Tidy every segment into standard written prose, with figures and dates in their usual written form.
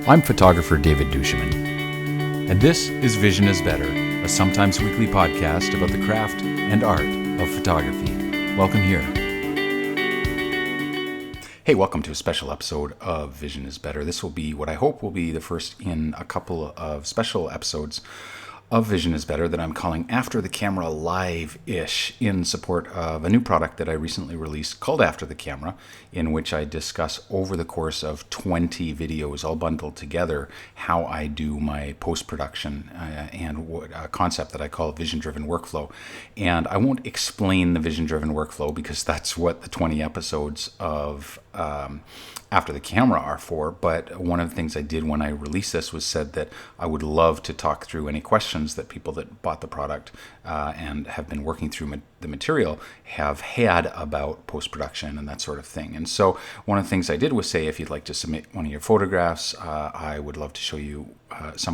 I'm photographer David duChemin, and this is Vision is Better, a sometimes weekly podcast about the craft and art of photography. Welcome here. Hey, welcome to a special episode of Vision is Better. This will be what I hope will be the first in a couple of special episodes of Vision is Better that I'm calling After the Camera Live-ish, in support of a new product that I recently released called After the Camera, in which I discuss over the course of 20 videos, all bundled together, how I do my post-production and a concept that I call vision-driven workflow. And I won't explain the vision-driven workflow because that's what the 20 episodes of After the Camera are for, but one of the things I did when I released this was said that I would love to talk through any questions that people that bought the product and have been working through the material have had about post-production and that sort of thing. And so one of the things I did was say, if you'd like to submit one of your photographs, I would love to show you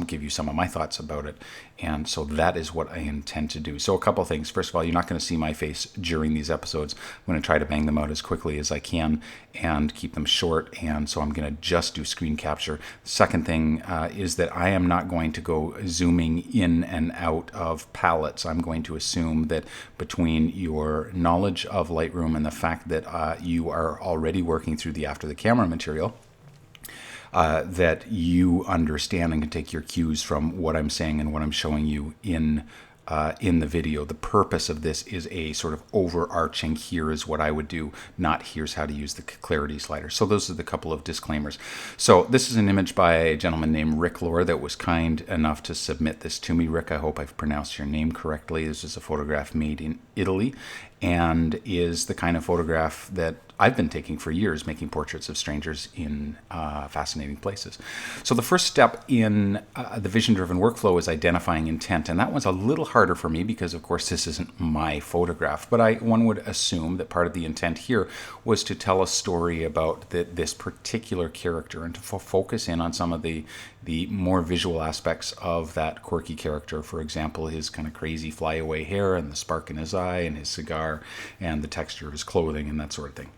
give you some of my thoughts about it. And so that is what I intend to do. So a couple of things. First of all, you're not going to see my face during these episodes. I'm going to try to bang them out as quickly as I can and keep them short. And so I'm going to just do screen capture. The second thing is that I am not going to go zooming in and out of palettes. I'm going to assume that between your knowledge of Lightroom and the fact that you are already working through the After the Camera material, that you understand and can take your cues from what I'm saying and what I'm showing you in the video. The purpose of this is a sort of overarching, here is what I would do, not here's how to use the clarity slider. So those are the couple of disclaimers. So this is an image by a gentleman named Rick Lohre that was kind enough to submit this to me. Rick, I hope I've pronounced your name correctly. This is a photograph made in Italy and is the kind of photograph that I've been taking for years, making portraits of strangers in fascinating places. So the first step in the vision-driven workflow is identifying intent, and that one's a little harder for me because, of course, this isn't my photograph, but one would assume that part of the intent here was to tell a story about this particular character and to focus in on some of the more visual aspects of that quirky character. For example, his kind of crazy flyaway hair and the spark in his eye and his cigar and the texture of his clothing and that sort of thing.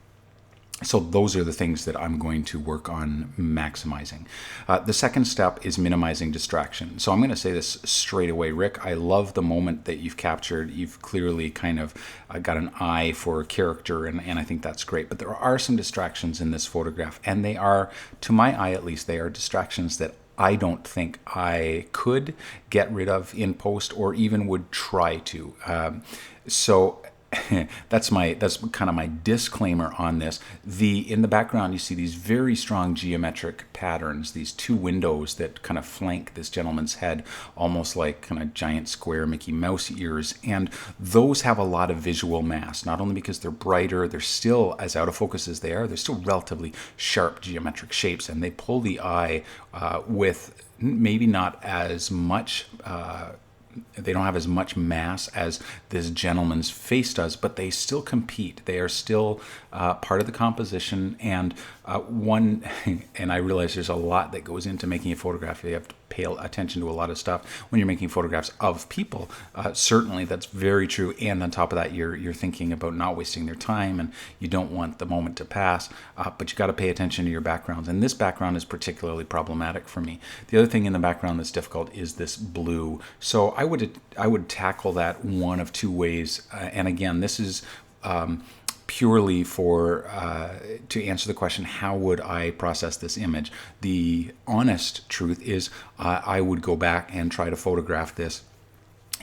So those are the things that I'm going to work on maximizing. The second step is minimizing distraction. So I'm going to say this straight away, Rick. I love the moment that you've captured. You've clearly kind of got an eye for character, and I think that's great. But there are some distractions in this photograph, and they are, to my eye at least, they are distractions that I don't think I could get rid of in post or even would try to. So that's kind of my disclaimer on this. In the background, you see these very strong geometric patterns, these two windows that kind of flank this gentleman's head, almost like kind of giant square Mickey Mouse ears. And those have a lot of visual mass, not only because they're brighter, they're still, as out of focus as they are, they're still relatively sharp geometric shapes, and they pull the eye with maybe not as much they don't have as much mass as this gentleman's face does, but they still compete. They are still part of the composition. And and I realize there's a lot that goes into making a photograph. You have to pay attention to a lot of stuff when you're making photographs of people. Certainly, that's very true. And on top of that, you're thinking about not wasting their time, and you don't want the moment to pass. But you got to pay attention to your backgrounds. And this background is particularly problematic for me. The other thing in the background that's difficult is this blue. So I would tackle that one of two ways. And again, this is purely for to answer the question, how would I process this image? The honest truth is I would go back and try to photograph this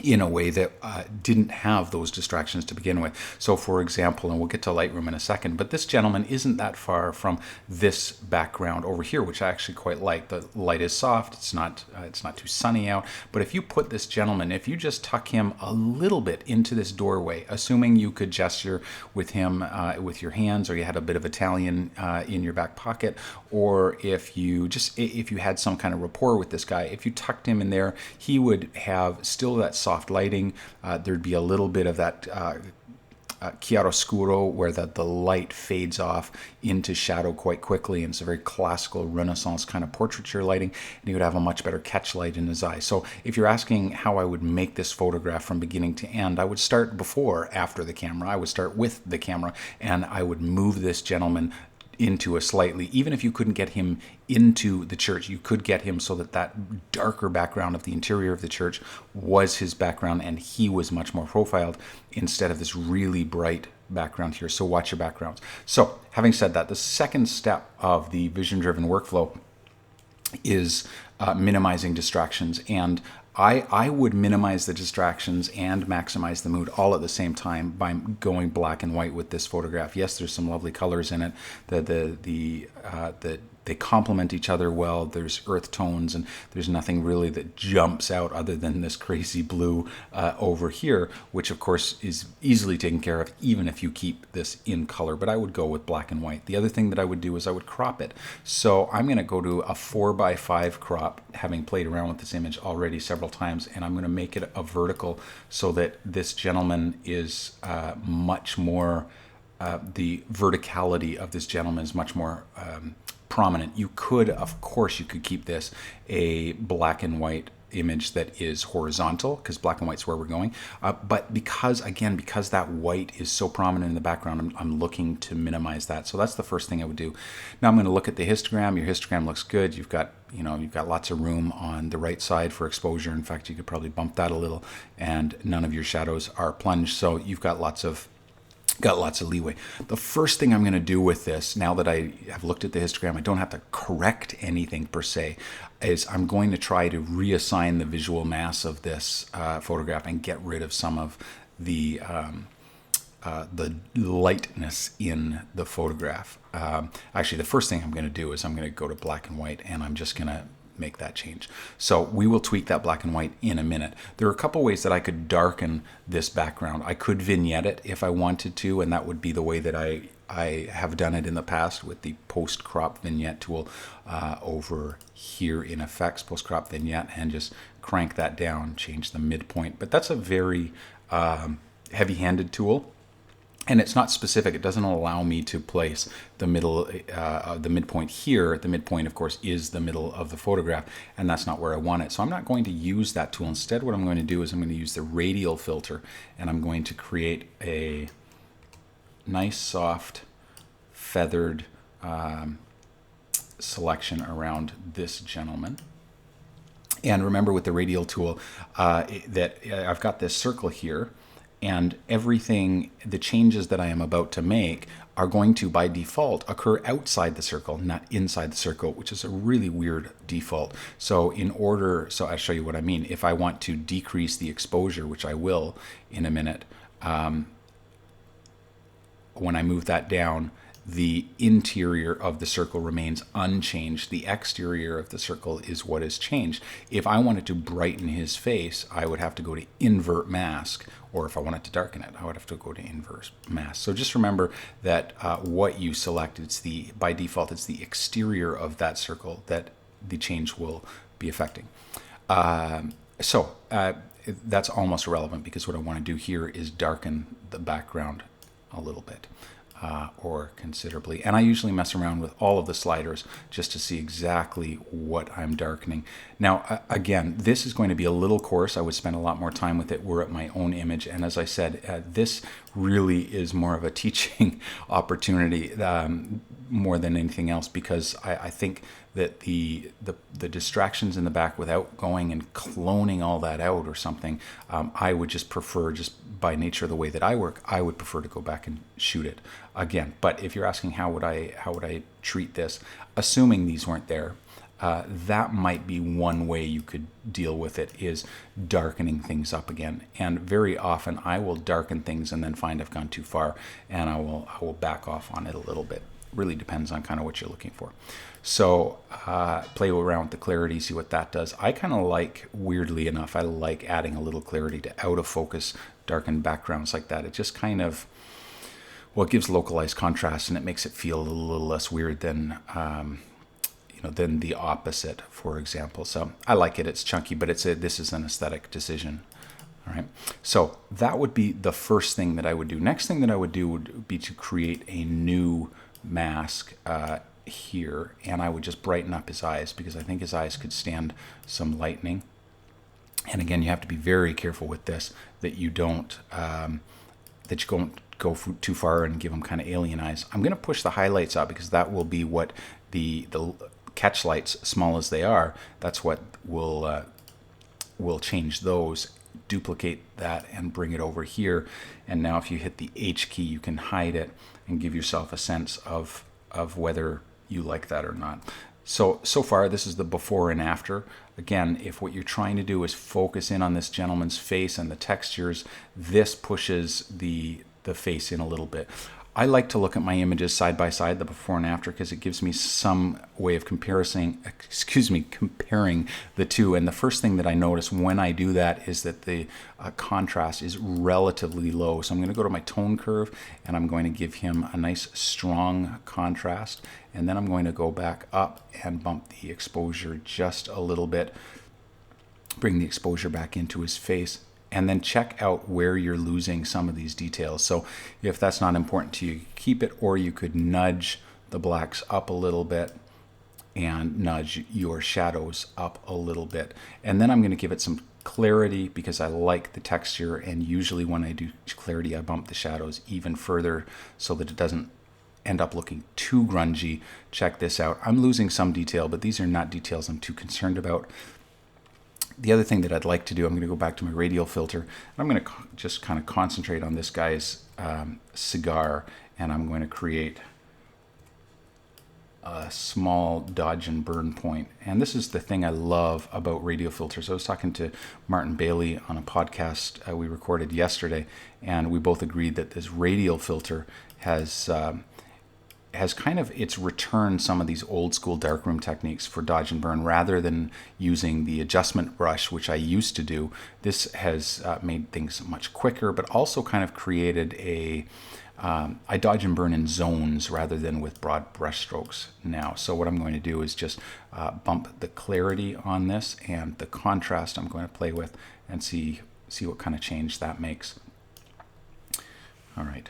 in a way that didn't have those distractions to begin with. So for example, and we'll get to Lightroom in a second, but this gentleman isn't that far from this background over here, which I actually quite like. The light is soft, it's not too sunny out, but if you put this gentleman, if you just tuck him a little bit into this doorway, assuming you could gesture with him with your hands, or you had a bit of Italian in your back pocket, or if you had some kind of rapport with this guy, if you tucked him in there, he would have still that soft lighting. There'd be a little bit of that chiaroscuro where the light fades off into shadow quite quickly, and it's a very classical Renaissance kind of portraiture lighting, and he would have a much better catch light in his eye. So if you're asking how I would make this photograph from beginning to end, I would start after the camera. I would start with the camera, and I would move this gentleman into a slightly, even if you couldn't get him into the church, you could get him so that that darker background of the interior of the church was his background and he was much more profiled instead of this really bright background here. So watch your backgrounds. So having said that, the second step of the vision-driven workflow is minimizing distractions. And I would minimize the distractions and maximize the mood all at the same time by going black and white with this photograph. Yes, there's some lovely colors in it. They complement each other well. There's earth tones, and there's nothing really that jumps out other than this crazy blue over here, which of course is easily taken care of even if you keep this in color. But I would go with black and white. The other thing that I would do is I would crop it. So I'm going to go to a 4:5 crop, having played around with this image already several times, and I'm going to make it a vertical so that this gentleman is much more, the verticality of this gentleman is much more prominent. You could, of course, you could keep this a black and white image that is horizontal, because black and white is where we're going. But because that white is so prominent in the background, I'm looking to minimize that. So that's the first thing I would do. Now I'm going to look at the histogram. Your histogram looks good. You've got lots of room on the right side for exposure. In fact, you could probably bump that a little, and none of your shadows are plunged. So you've got lots of leeway. The first thing I'm going to do with this, now that I have looked at the histogram, I don't have to correct anything per se, is I'm going to try to reassign the visual mass of this photograph and get rid of some of the lightness in the photograph. Actually, the first thing I'm going to do is I'm going to go to black and white, and I'm just going to make that change. So we will tweak that black and white in a minute. There are a couple ways that I could darken this background. I could vignette it if I wanted to, and that would be the way that I have done it in the past with the post-crop vignette tool over here in Effects, post-crop vignette, and just crank that down, change the midpoint. But that's a very heavy-handed tool. And it's not specific. It doesn't allow me to place the middle, the midpoint here. The midpoint, of course, is the middle of the photograph, and that's not where I want it. So I'm not going to use that tool. Instead, what I'm going to do is I'm going to use the radial filter, and I'm going to create a nice, soft, feathered selection around this gentleman. And remember with the radial tool that I've got this circle here, and everything, the changes that I am about to make are going to, by default, occur outside the circle, not inside the circle, which is a really weird default. So I'll show you what I mean. If I want to decrease the exposure, which I will in a minute, when I move that down, the interior of the circle remains unchanged. The exterior of the circle is what has changed. If I wanted to brighten his face, I would have to go to invert mask, or if I wanted to darken it, I would have to go to invert mask. So just remember that what you select, by default, it's the exterior of that circle that the change will be affecting. So that's almost irrelevant, because what I want to do here is darken the background a little bit. Or considerably. And I usually mess around with all of the sliders just to see exactly what I'm darkening. Now, again, this is going to be a little coarse. I would spend a lot more time with it were it my own image. And as I said, this really is more of a teaching opportunity more than anything else, because I think that the distractions in the back, without going and cloning all that out or something, I would just prefer, just by nature of the way that I work, I would prefer to go back and shoot it again. But if you're asking how would I treat this, assuming these weren't there, that might be one way you could deal with it, is darkening things up again. And very often I will darken things and then find I've gone too far, and I will back off on it a little bit. Really depends on kind of what you're looking for. So play around with the clarity, see what that does. I kind of like, weirdly enough, I like adding a little clarity to out of focus darkened backgrounds like that. It just kind of, well, it gives localized contrast, and it makes it feel a little less weird than than the opposite, for example. So I like it. It's chunky, but this is an aesthetic decision. All right. So that would be the first thing that I would do. Next thing that I would do would be to create a new mask here, and I would just brighten up his eyes, because I think his eyes could stand some lightening. And again, you have to be very careful with this, that you don't go too far and give them kind of alien eyes. I'm going to push the highlights up because that will be what the catch lights, small as they are, that's what will change those. Duplicate that and bring it over here. And now if you hit the H key, you can hide it and give yourself a sense of whether you like that or not. So far, this is the before and after. Again, if what you're trying to do is focus in on this gentleman's face and the textures, this pushes the face in a little bit. I like to look at my images side by side, the before and after, because it gives me some way of comparing the two. And the first thing that I notice when I do that is that the contrast is relatively low. So I'm going to go to my tone curve and I'm going to give him a nice strong contrast. And then I'm going to go back up and bump the exposure just a little bit, bring the exposure back into his face. And then check out where you're losing some of these details. So if that's not important to you, keep it, or you could nudge the blacks up a little bit and nudge your shadows up a little bit. And then I'm going to give it some clarity because I like the texture, and usually when I do clarity, I bump the shadows even further so that it doesn't end up looking too grungy. Check this out. I'm losing some detail, but these are not details I'm too concerned about. The other thing that I'd like to do, I'm going to go back to my radial filter, and I'm going to just kind of concentrate on this guy's cigar, and I'm going to create a small dodge and burn point. And this is the thing I love about radial filters. I was talking to Martin Bailey on a podcast we recorded yesterday, and we both agreed that this radial filter has kind of, it's returned some of these old school darkroom techniques for dodge and burn rather than using the adjustment brush, which I used to do. This has made things much quicker, but also kind of created I dodge and burn in zones rather than with broad brush strokes now. So what I'm going to do is just bump the clarity on this, and the contrast I'm going to play with and see what kind of change that makes. All right.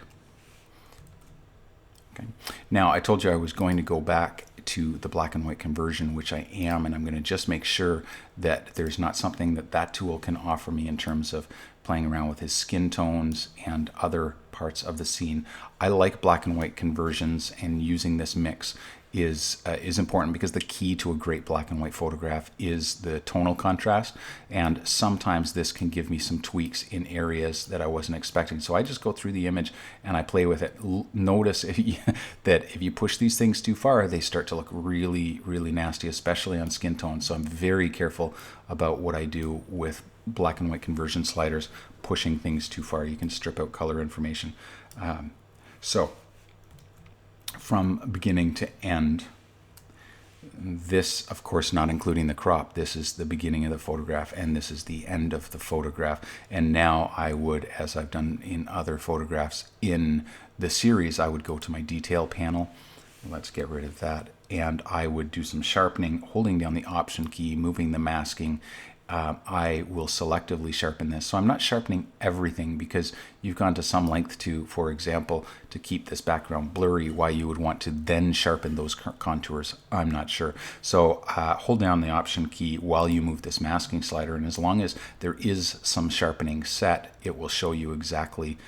Okay. Now, I told you I was going to go back to the black and white conversion, which I am, and I'm going to just make sure that there's not something that tool can offer me in terms of playing around with his skin tones and other parts of the scene. I like black and white conversions, and using this mix is important because the key to a great black and white photograph is the tonal contrast, and sometimes this can give me some tweaks in areas that I wasn't expecting. So I just go through the image and I play with it. Notice that if you push these things too far, they start to look really, really nasty, especially on skin tone. So I'm very careful about what I do with black and white conversion sliders, pushing things too far. You can strip out color information. So from beginning to end, this, of course, not including the crop, this is the beginning of the photograph and this is the end of the photograph. And now I would, as I've done in other photographs in the series, I would go to my detail panel. Let's get rid of that. And I would do some sharpening, holding down the Option key, moving the masking. I will selectively sharpen this. So I'm not sharpening everything because you've gone to some length to, for example, to keep this background blurry. Why you would want to then sharpen those contours, I'm not sure. So hold down the Option key while you move this masking slider, and as long as there is some sharpening set, it will show you exactly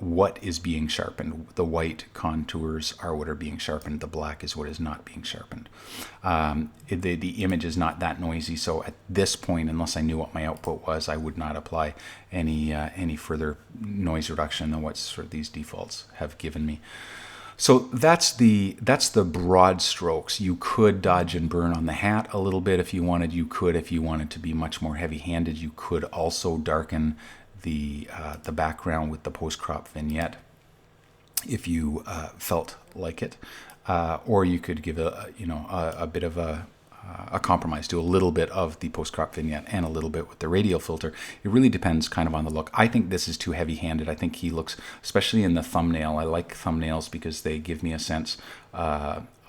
what is being sharpened. The white contours are what are being sharpened. The black is what is not being sharpened. The image is not that noisy, so at this point, unless I knew what my output was, I would not apply any further noise reduction than what sort of these defaults have given me. So that's the broad strokes. You could dodge and burn on the hat a little bit if you wanted. You could, if you wanted to be much more heavy-handed, you could also darken the background with the post-crop vignette if you felt like it, or you could give a bit of a compromise, do a little bit of the post-crop vignette and a little bit with the radial filter. It really depends kind of on the look. I think this is too heavy-handed. I think he looks, especially in the thumbnail, I like thumbnails because they give me a sense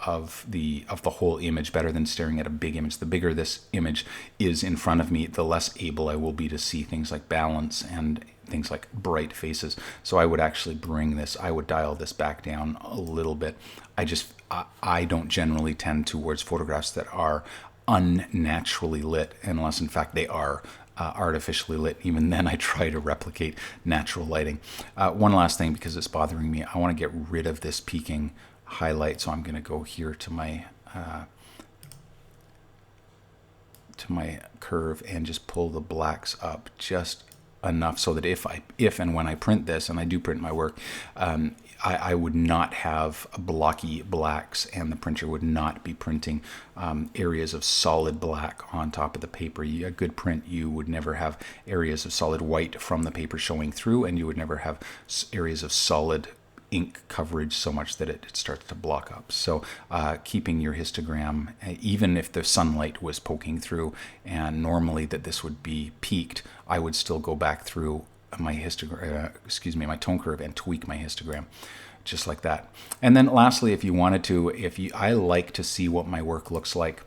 of the whole image better than staring at a big image. The bigger this image is in front of me, the less able I will be to see things like balance and things like bright faces. So I would actually I would dial this back down a little bit. I don't generally tend towards photographs that are unnaturally lit, unless in fact they are artificially lit. Even then, I try to replicate natural lighting. One last thing, because it's bothering me, I want to get rid of this peaking highlight, so I'm going to go here to my curve and just pull the blacks up just enough so that if and when I print this, and I do print my work, I would not have blocky blacks, and the printer would not be printing areas of solid black on top of the paper. A good print, you would never have areas of solid white from the paper showing through, and you would never have areas of solid ink coverage so much that it starts to block up. So keeping your histogram, even if the sunlight was poking through, and normally that this would be peaked, I would still go back through my histogram, my tone curve, and tweak my histogram just like that. And then lastly, if you wanted to, I like to see what my work looks like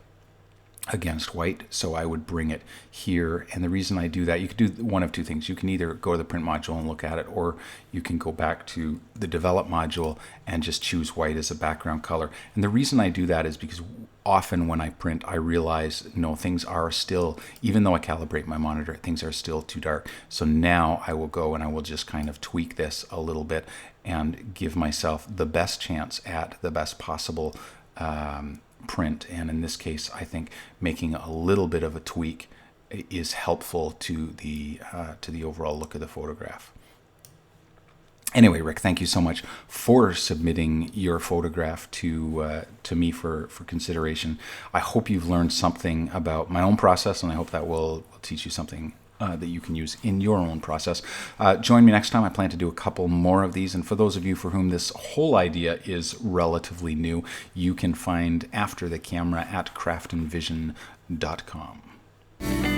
against white, so I would bring it here. And the reason I do that, you could do one of two things. You can either go to the print module and look at it, or you can go back to the develop module and just choose white as a background color. And the reason I do that is because often when I print, I realize, no, things are still, even though I calibrate my monitor, things are still too dark. So now I will go and I will just kind of tweak this a little bit and give myself the best chance at the best possible print. And in this case, I think making a little bit of a tweak is helpful to the overall look of the photograph. Anyway, Rick, thank you so much for submitting your photograph to me for consideration. I hope you've learned something about my own process, and I hope that will teach you something that you can use in your own process. Join me next time. I plan to do a couple more of these. And for those of you for whom this whole idea is relatively new, you can find After the Camera at craftingvision.com.